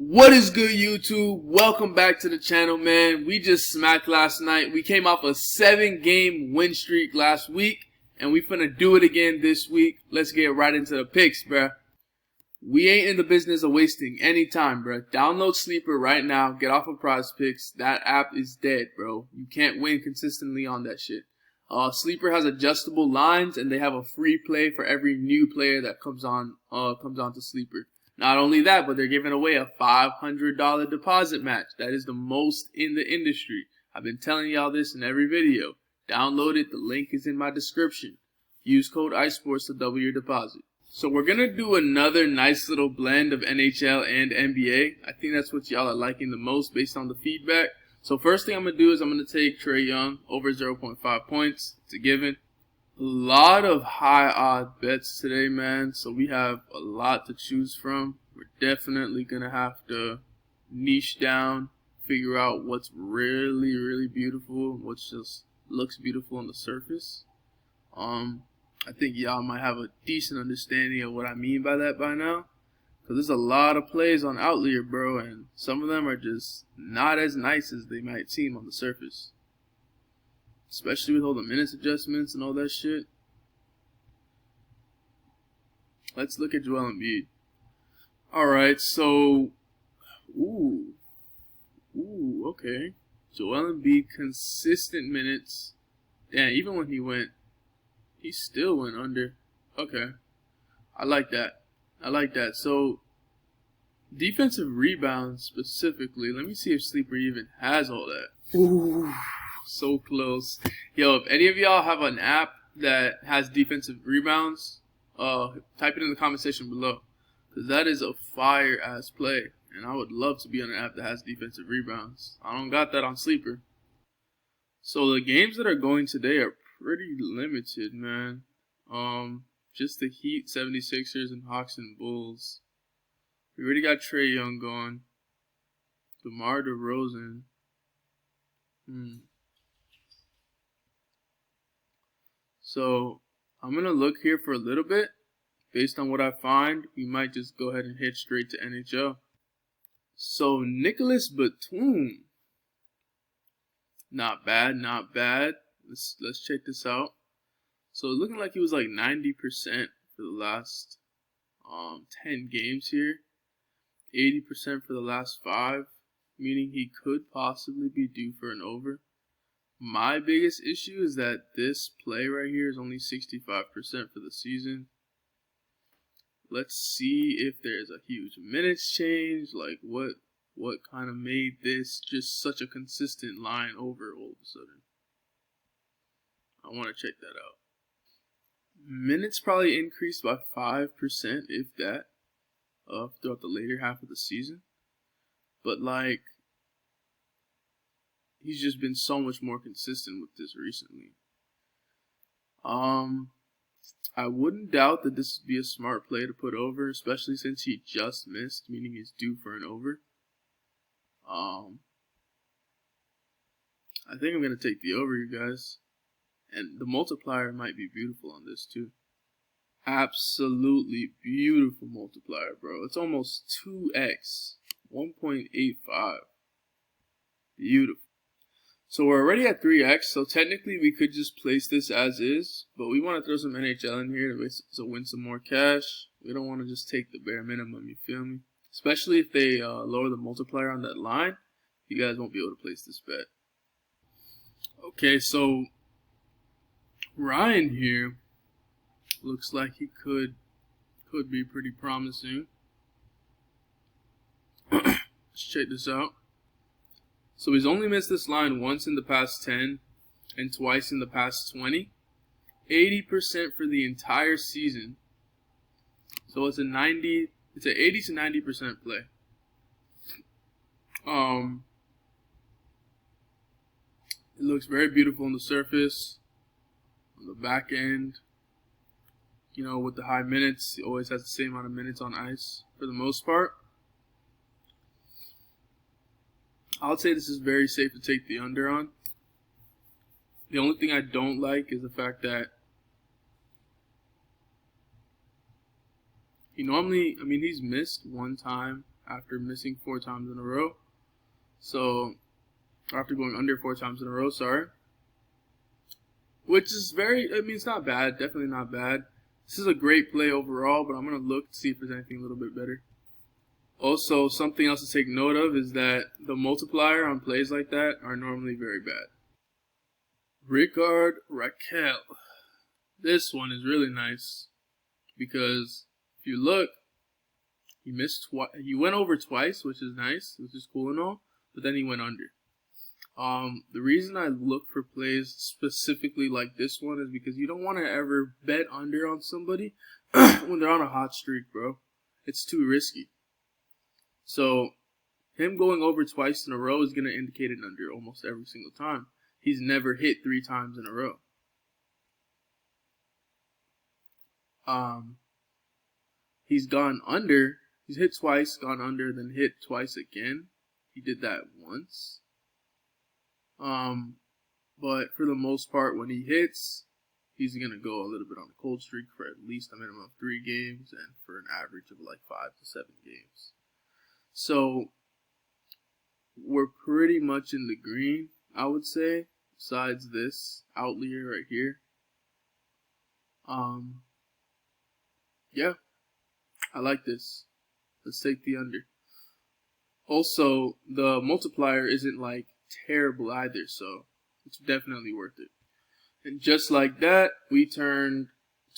What is good, YouTube? Welcome back to the channel, man. We just smacked last night. We came off a 7-game win streak last week, and we finna do it again this week. Let's get right into the picks, bruh. We ain't in the business of wasting any time, bruh. Download Sleeper right now. Get off of Prizepicks. That app is dead, bro. You can't win consistently on that shit. Sleeper has adjustable lines, and they have a free play for every new player that comes on to Sleeper. Not only that, but they're giving away a $500 deposit match. That is the most in the industry. I've been telling y'all this in every video. Download it. The link is in my description. Use code ICESPORTS to double your deposit. So we're going to do another nice little blend of NHL and NBA. I think that's what y'all are liking the most based on the feedback. So first thing I'm going to do is I'm going to take Trae Young over 0.5 points. It's a given. A lot of high odd bets today, man, so we have a lot to choose from. We're definitely gonna have to niche down, figure out what's really beautiful, what just looks beautiful on the surface. I think y'all might have a decent understanding of what I mean by that by now, because there's a lot of plays on Outlier, bro, and some of them are just not as nice as they might seem on the surface. Especially with all the minutes adjustments and all that shit. Let's look at Joel Embiid. Alright, so... Ooh, okay. Joel Embiid, consistent minutes. Yeah, even when he still went under. Okay. I like that. So, defensive rebounds specifically. Let me see if Sleeper even has all that. Ooh. So close. Yo, if any of y'all have an app that has defensive rebounds, type it in the comment section below, because that is a fire ass play, and I would love to be on an app that has defensive rebounds. I don't got that on Sleeper. So the games that are going today are pretty limited, man. Just the Heat, 76ers, and Hawks and Bulls. We already got Trae Young going. DeMar DeRozan. So, I'm going to look here for a little bit. Based on what I find, we might just go ahead and hit straight to NHL. So, Nicholas Batum. Not bad. Let's check this out. So, looking like he was like 90% for the last 10 games here. 80% for the last 5. Meaning he could possibly be due for an over. My biggest issue is that this play right here is only 65% for the season. Let's see if there's a huge minutes change. Like what kind of made this just such a consistent line over all of a sudden. I want to check that out. Minutes probably increased by 5%, if that, throughout the later half of the season. But like, he's just been so much more consistent with this recently. I wouldn't doubt that this would be a smart play to put over, especially since he just missed, meaning he's due for an over. I think I'm going to take the over, you guys. And the multiplier might be beautiful on this too. Absolutely beautiful multiplier, bro. It's almost 2x. 1.85. Beautiful. So we're already at 3x, so technically we could just place this as is, but we want to throw some NHL in here to win some more cash. We don't want to just take the bare minimum, you feel me? Especially if they lower the multiplier on that line, you guys won't be able to place this bet. Okay, so Ryan here looks like he could be pretty promising. Let's check this out. So he's only missed this line once in the past 10 and twice in the past 20. 80% for the entire season. So it's an 80 to 90% play. It looks very beautiful on the surface. On the back end, you know, with the high minutes, he always has the same amount of minutes on ice for the most part. I would say this is very safe to take the under on. The only thing I don't like is the fact that he normally, he's missed one time after missing 4 times in a row. So, after going under 4 times in a row, sorry. Which is it's not bad, definitely not bad. This is a great play overall, but I'm going to look to see if there's anything a little bit better. Also, something else to take note of is that the multiplier on plays like that are normally very bad. Ricard Raquel. This one is really nice because if you look, he went over twice, which is nice, which is cool and all, but then he went under. The reason I look for plays specifically like this one is because you don't want to ever bet under on somebody when they're on a hot streak, bro. It's too risky. So, him going over twice in a row is going to indicate an under almost every single time. He's never hit 3 times in a row. He's gone under. He's hit twice, gone under, then hit twice again. He did that once. But for the most part, when he hits, he's going to go a little bit on a cold streak for at least a minimum of 3 games and for an average of like 5 to 7 games. So, we're pretty much in the green, I would say, besides this Outlier right here. Yeah, I like this. Let's take the under. Also, the multiplier isn't like terrible either, so it's definitely worth it. And just like that, we turned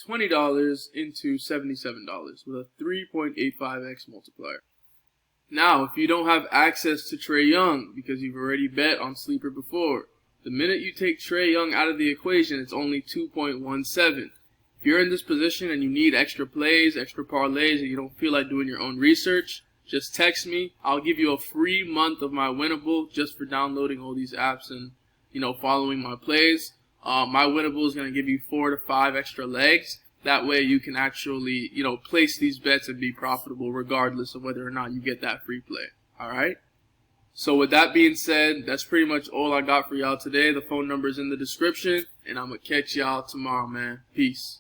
$20 into $77 with a 3.85x multiplier. Now, if you don't have access to Trae Young because you've already bet on Sleeper before, the minute you take Trae Young out of the equation, it's only 2.17. If you're in this position and you need extra plays, extra parlays, and you don't feel like doing your own research, just text me. I'll give you a free month of my Winnable just for downloading all these apps and, following my plays. My Winnable is going to give you 4 to 5 extra legs. That way you can actually, place these bets and be profitable regardless of whether or not you get that free play. Alright? So with that being said, that's pretty much all I got for y'all today. The phone number is in the description, and I'm going to catch y'all tomorrow, man. Peace.